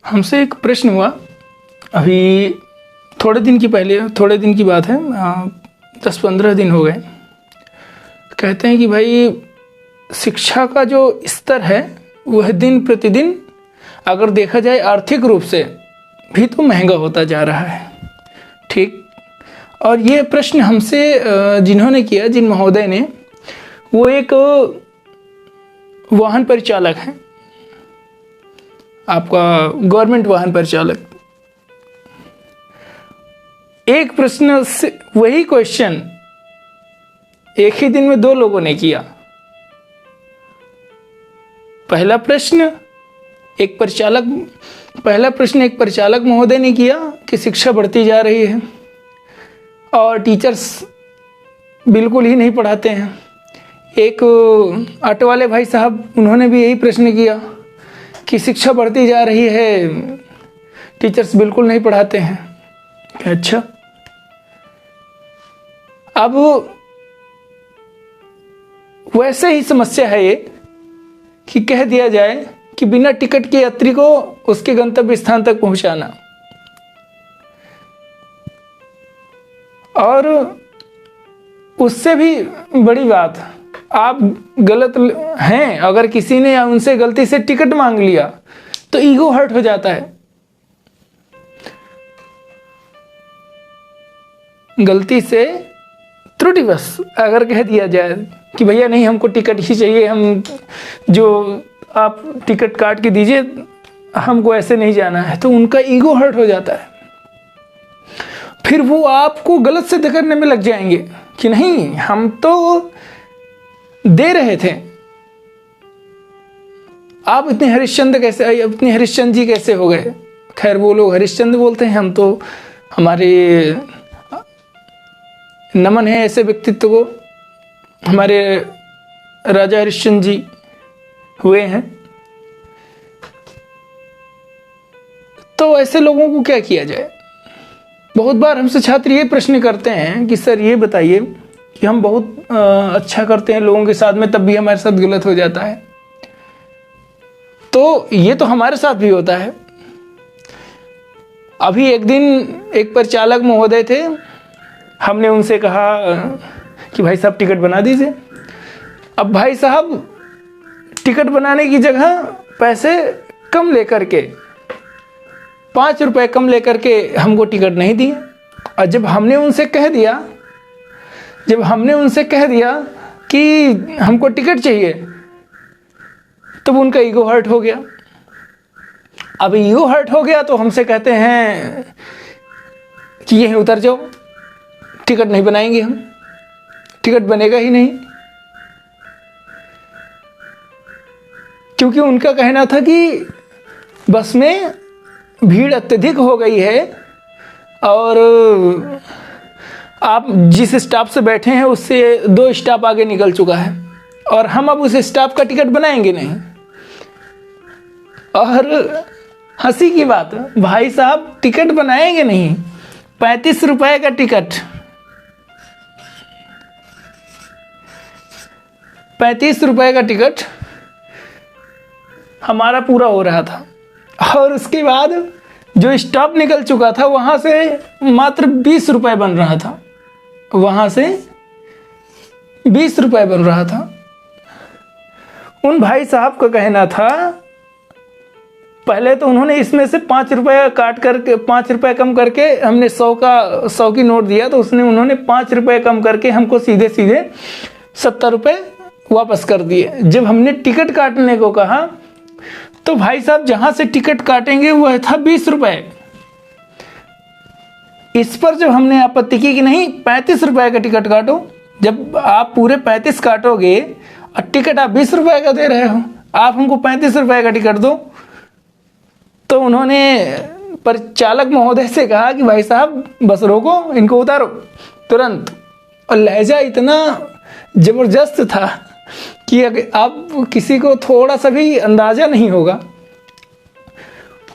हमसे एक प्रश्न हुआ अभी थोड़े दिन की बात है, 10-15 दिन हो गए। कहते हैं कि भाई शिक्षा का जो स्तर है वह दिन प्रतिदिन अगर देखा जाए आर्थिक रूप से भी तो महंगा होता जा रहा है। ठीक, और ये प्रश्न हमसे जिन्होंने किया, जिन महोदय ने, वो एक वाहन परिचालक हैं, आपका गवर्नमेंट वाहन परिचालक। एक प्रश्न से वही क्वेश्चन एक ही दिन में 2 लोगों ने किया। पहला प्रश्न एक परिचालक महोदय ने किया कि शिक्षा बढ़ती जा रही है और टीचर्स बिल्कुल ही नहीं पढ़ाते हैं। एक ऑटो वाले भाई साहब, उन्होंने भी यही प्रश्न किया कि शिक्षा बढ़ती जा रही है, टीचर्स बिल्कुल नहीं पढ़ाते हैं। अच्छा, अब वैसे ही समस्या है ये कि कह दिया जाए कि बिना टिकट के यात्री को उसके गंतव्य स्थान तक पहुंचाना, और उससे भी बड़ी बात, आप गलत हैं, अगर किसी ने उनसे गलती से टिकट मांग लिया तो ईगो हर्ट हो जाता है। गलती से त्रुटिवश अगर कह दिया जाए कि भैया नहीं, हमको टिकट ही चाहिए, हम जो आप टिकट काट के दीजिए, हमको ऐसे नहीं जाना है, तो उनका ईगो हर्ट हो जाता है। फिर वो आपको गलत सिद्ध करने में लग जाएंगे कि नहीं, हम तो दे रहे थे, आप इतने हरिश्चंद्र जी कैसे हो गए। खैर, वो लोग हरिश्चंद्र बोलते हैं, हम तो, हमारे नमन है ऐसे व्यक्तित्व को, हमारे राजा हरिश्चंद्र जी हुए हैं। तो ऐसे लोगों को क्या किया जाए। बहुत बार हमसे छात्र ये प्रश्न करते हैं कि सर ये बताइए कि हम बहुत अच्छा करते हैं लोगों के साथ में, तब भी हमारे साथ गलत हो जाता है। तो ये तो हमारे साथ भी होता है। अभी एक दिन एक परिचालक महोदय थे, हमने उनसे कहा कि भाई साहब टिकट बना दीजिए। अब भाई साहब टिकट बनाने की जगह पैसे कम लेकर के, 5 रुपए कम लेकर के हमको टिकट नहीं दिए। और जब हमने उनसे कह दिया कि हमको टिकट चाहिए, तब उनका ईगो हर्ट हो गया। अब ईगो हर्ट हो गया तो हमसे कहते हैं कि यहीं उतर जाओ, टिकट नहीं बनाएंगे हम, टिकट बनेगा ही नहीं। क्योंकि उनका कहना था कि बस में भीड़ अत्यधिक हो गई है और आप जिस स्टॉप से बैठे हैं उससे 2 स्टॉप आगे निकल चुका है और हम अब उस स्टॉप का टिकट बनाएंगे नहीं। और हंसी की बात, भाई साहब टिकट बनाएंगे नहीं, 35 रुपए का टिकट, 35 रुपए का टिकट हमारा पूरा हो रहा था। और उसके बाद जो स्टॉप निकल चुका था वहाँ से मात्र 20 रुपए बन रहा था, वहाँ से 20 रुपए बन रहा था। उन भाई साहब का कहना था, पहले तो उन्होंने इसमें से 5 रुपए काट करके, 5 रुपए कम करके, हमने 100 की नोट दिया तो उन्होंने 5 रुपए कम करके हमको सीधे 70 रुपए वापस कर दिए। जब हमने टिकट काटने को कहा तो भाई साहब जहां से टिकट काटेंगे वह था 20 रुपए। इस पर जब हमने आपत्ति की कि नहीं, 35 रुपए का टिकट काटो, जब आप पूरे 35 काटोगे और टिकट आप 20 रुपए का दे रहे हो, आप हमको 35 रुपए का टिकट दो। तो उन्होंने परिचालक महोदय से कहा कि भाई साहब बस रोको, इनको उतारो तुरंत। और लहजा इतना जबरदस्त था कि अगर आप किसी को थोड़ा सा भी अंदाजा नहीं होगा।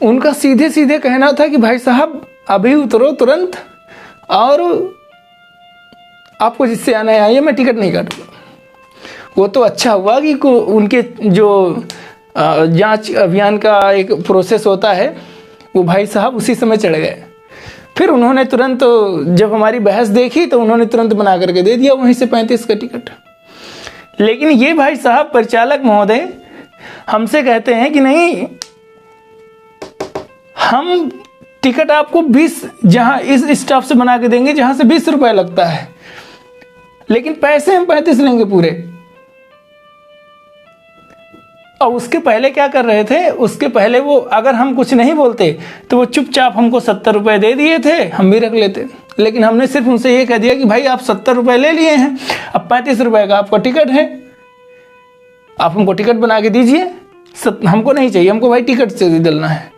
उनका सीधे कहना था कि भाई साहब अभी उतरो तुरंत, और आपको जिससे आना है आइए, मैं टिकट नहीं काटूंगा। वो तो अच्छा हुआ कि उनके जो जांच अभियान का एक प्रोसेस होता है वो भाई साहब उसी समय चढ़ गए। फिर उन्होंने तुरंत, जब हमारी बहस देखी तो उन्होंने तुरंत बना करके दे दिया वहीं से 35 का टिकट। लेकिन ये भाई साहब परिचालक महोदय हमसे कहते हैं कि नहीं, हम टिकट आपको 20 जहां इस स्टॉप से बना के देंगे जहां से 20 रुपए लगता है, लेकिन पैसे हम 35 लेंगे पूरे। और उसके पहले क्या कर रहे थे, उसके पहले वो अगर हम कुछ नहीं बोलते तो वो चुपचाप हमको 70 रुपए दे दिए थे, हम भी रख लेते। लेकिन हमने सिर्फ उनसे ये कह दिया कि भाई आप 70 रुपए ले लिए हैं, अब 35 रुपए का आपका टिकट है, आप हमको टिकट बना के दीजिए। हमको नहीं चाहिए, हमको भाई टिकट से डलना है।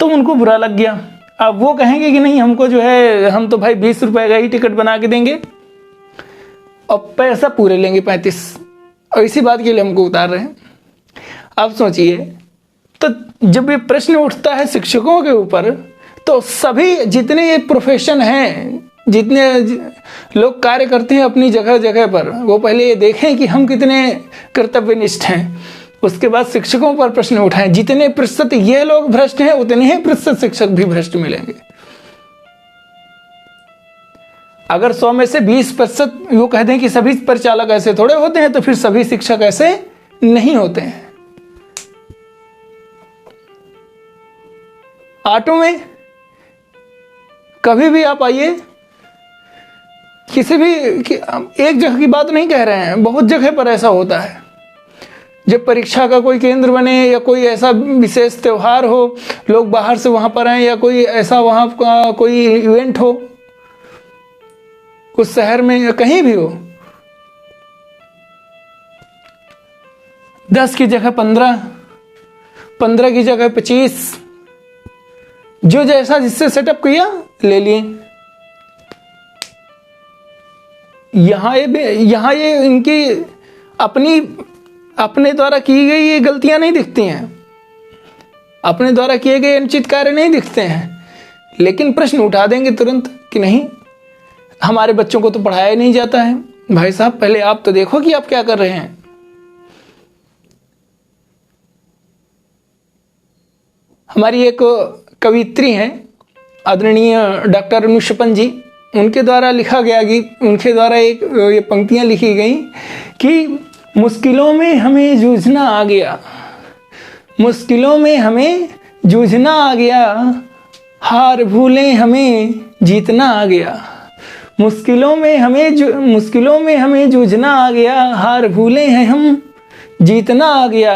तो उनको बुरा लग गया। अब वो कहेंगे कि नहीं, हमको जो है, हम तो भाई 20 रुपए का ही टिकट बना के देंगे और पैसा पूरे लेंगे 35, और इसी बात के लिए हमको उतार रहे हैं। आप सोचिए, तो जब ये प्रश्न उठता है शिक्षकों के ऊपर, तो सभी जितने ये प्रोफेशन हैं, जितने लोग कार्य करते हैं अपनी जगह जगह पर, वो पहले ये देखें कि हम कितने कर्तव्यनिष्ठ हैं, उसके बाद शिक्षकों पर प्रश्न उठाएं। जितने प्रतिशत ये लोग भ्रष्ट हैं, उतने ही प्रतिशत शिक्षक भी भ्रष्ट मिलेंगे। अगर 100 में से 20% वो कह दें कि सभी परिचालक ऐसे थोड़े होते हैं, तो फिर सभी शिक्षक ऐसे नहीं होते हैं। ऑटो में कभी भी आप आइए, किसी भी एक जगह की बात नहीं कह रहे हैं, बहुत जगह पर ऐसा होता है। जब परीक्षा का कोई केंद्र बने या कोई ऐसा विशेष त्योहार हो, लोग बाहर से वहां पर आए, या कोई ऐसा वहां का कोई इवेंट हो उस शहर में या कहीं भी हो, 10 की जगह 15, 15 की जगह 25, जो जैसा जिससे सेटअप किया ले लिए। यहां ये इनकी अपने द्वारा की गई ये गलतियां नहीं दिखती हैं, अपने द्वारा किए गए अनुचित कार्य नहीं दिखते हैं, लेकिन प्रश्न उठा देंगे तुरंत कि नहीं, हमारे बच्चों को तो पढ़ाया नहीं जाता है। भाई साहब, पहले आप तो देखो कि आप क्या कर रहे हैं। हमारी एक कवित्री हैं, आदरणीय डॉक्टर अनुषपन जी, उनके द्वारा लिखा गया गीत, उनके द्वारा एक ये पंक्तियां लिखी गई कि मुश्किलों में हमें जूझना आ गया, मुश्किलों में हमें जूझना आ गया, हार भूले हमें जीतना आ गया। मुश्किलों में हमें जूझना आ गया, हार भूले हैं हम जीतना आ गया।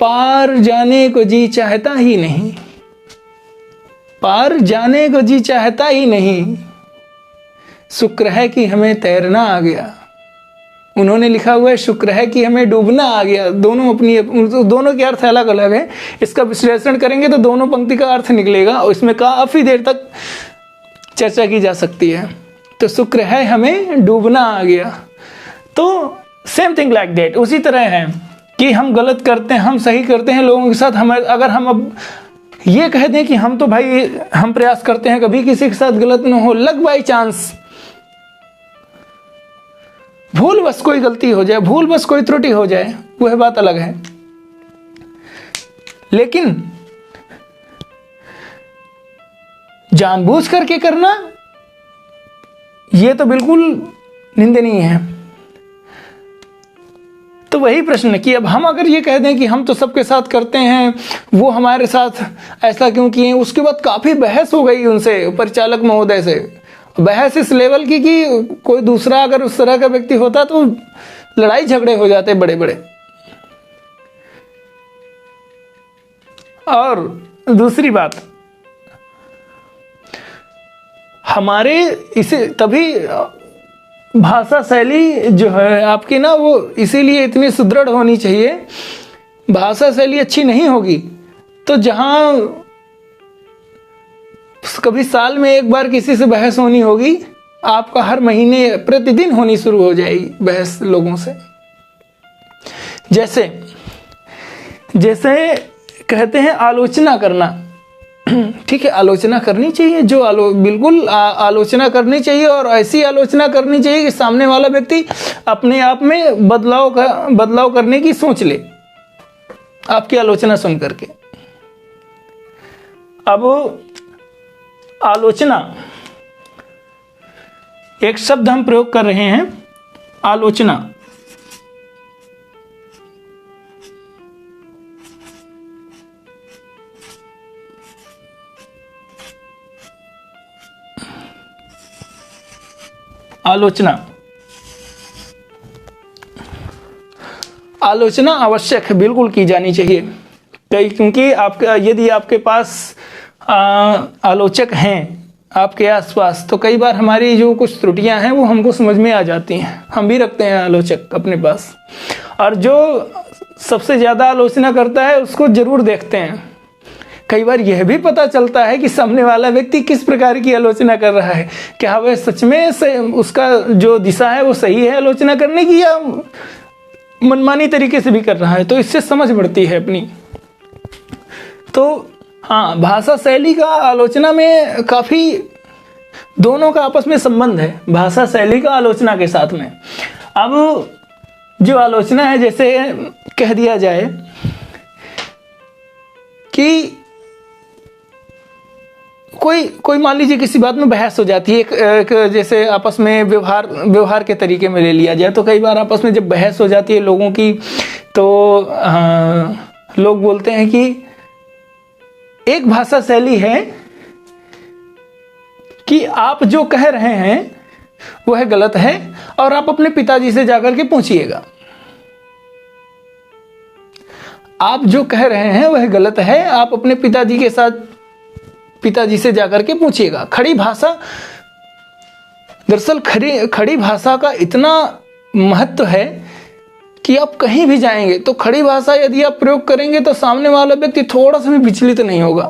पार जाने को जी चाहता ही नहीं, पार जाने को जी चाहता ही नहीं, शुक्र है कि हमें तैरना आ गया। उन्होंने लिखा हुआ है शुक्र है कि हमें डूबना आ गया। दोनों के अर्थ अलग अलग है, इसका विश्लेषण करेंगे तो दोनों पंक्ति का अर्थ निकलेगा और इसमें काफी देर तक चर्चा की जा सकती है। तो शुक्र है हमें डूबना आ गया। तो सेम थिंग लाइक दैट, उसी तरह है कि हम गलत करते हैं, हम सही करते हैं लोगों के साथ। अगर हम अब ये कह दें कि हम तो भाई हम प्रयास करते हैं कभी किसी के साथ गलत न हो, लग बाई चांस भूल बस कोई गलती हो जाए, भूल बस कोई त्रुटि हो जाए, वह बात अलग है। लेकिन जानबूझ करके करना यह तो बिल्कुल निंदनीय है। तो वही प्रश्न है कि अब हम अगर ये कह दें कि हम तो सबके साथ करते हैं, वो हमारे साथ ऐसा क्यों किए, उसके बाद काफी बहस हो गई उनसे, परिचालक महोदय से। बहस इस लेवल की कि कोई दूसरा अगर उस तरह का व्यक्ति होता तो लड़ाई झगड़े हो जाते बड़े बड़े। और दूसरी बात, हमारे इसे तभी भाषा शैली जो है आपकी ना, वो इसीलिए इतनी सुदृढ़ होनी चाहिए। भाषा शैली अच्छी नहीं होगी तो जहां कभी साल में एक बार किसी से बहस होनी होगी, आपका हर महीने प्रतिदिन होनी शुरू हो जाएगी बहस लोगों से। जैसे कहते हैं आलोचना करना, ठीक है, आलोचना करनी चाहिए, बिल्कुल आलोचना करनी चाहिए, और ऐसी आलोचना करनी चाहिए कि सामने वाला व्यक्ति अपने आप में बदलाव करने की सोच ले। आपकी आलोचना सुन करके। अब आलोचना, एक शब्द हम प्रयोग कर रहे हैं, आलोचना। आलोचना, आलोचना आवश्यक है, बिल्कुल की जानी चाहिए। क्योंकि आपका यदि आपके पास आलोचक हैं आपके आसपास, तो कई बार हमारी जो कुछ त्रुटियां हैं वो हमको समझ में आ जाती हैं। हम भी रखते हैं आलोचक अपने पास, और जो सबसे ज़्यादा आलोचना करता है उसको ज़रूर देखते हैं। कई बार यह भी पता चलता है कि सामने वाला व्यक्ति किस प्रकार की आलोचना कर रहा है, क्या वह सच में से उसका जो दिशा है वो सही है आलोचना करने की, या मनमानी तरीके से भी कर रहा है। तो इससे समझ बढ़ती है अपनी। तो हाँ, भाषा शैली का आलोचना में काफ़ी दोनों का आपस में संबंध है, भाषा शैली का आलोचना के साथ में। अब जो आलोचना है, जैसे कह दिया जाए कि कोई मान लीजिए किसी बात में बहस हो जाती है, एक जैसे आपस में व्यवहार के तरीके में ले लिया जाए, तो कई बार आपस में जब बहस हो जाती है लोगों की, तो लोग बोलते हैं कि एक भाषा शैली है कि आप जो कह रहे हैं वह गलत है और आप अपने पिताजी से जाकर के पूछिएगा। आप जो कह रहे हैं वह गलत है, आप अपने पिताजी से जाकर के पूछिएगा। खड़ी भाषा, दरअसल खड़ी भाषा का इतना महत्व है कि आप कहीं भी जाएंगे तो खड़ी भाषा यदि आप प्रयोग करेंगे तो सामने वाला व्यक्ति थोड़ा सा भी विचलित नहीं होगा,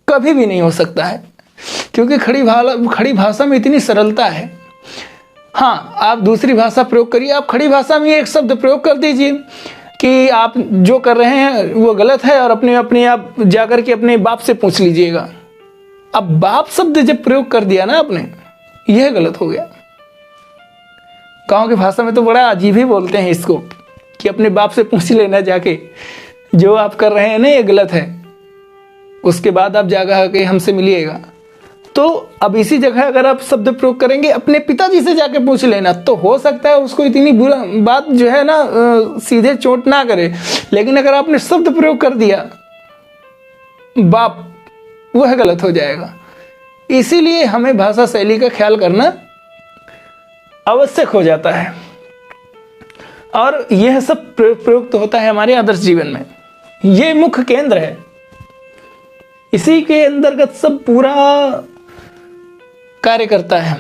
कभी भी नहीं हो सकता है, क्योंकि खड़ी भाषा में इतनी सरलता है। हाँ, आप दूसरी भाषा प्रयोग करिए, आप खड़ी भाषा में एक शब्द प्रयोग कर दीजिए कि आप जो कर रहे हैं वो गलत है, और अपने आप जाकर के अपने बाप से पूछ लीजिएगा। अब बाप शब्द जब प्रयोग कर दिया ना आपने, यह गलत हो गया। गांव की भाषा में तो बड़ा अजीब ही बोलते हैं इसको कि अपने बाप से पूछ लेना जाके, जो आप कर रहे हैं ना ये गलत है, उसके बाद आप जाकर के हमसे मिलिएगा। तो अब इसी जगह अगर आप शब्द प्रयोग करेंगे अपने पिताजी से जाके पूछ लेना, तो हो सकता है उसको इतनी बुरा बात जो है ना सीधे चोट ना करे। लेकिन अगर आपने शब्द प्रयोग कर दिया बाप, वह गलत हो जाएगा। इसीलिए हमें भाषा शैली का ख्याल करना आवश्यक हो जाता है, और यह सब प्रयुक्त होता है हमारे आदर्श जीवन में। यह मुख्य केंद्र है, इसी के अंतर्गत सब पूरा कार्य करता है।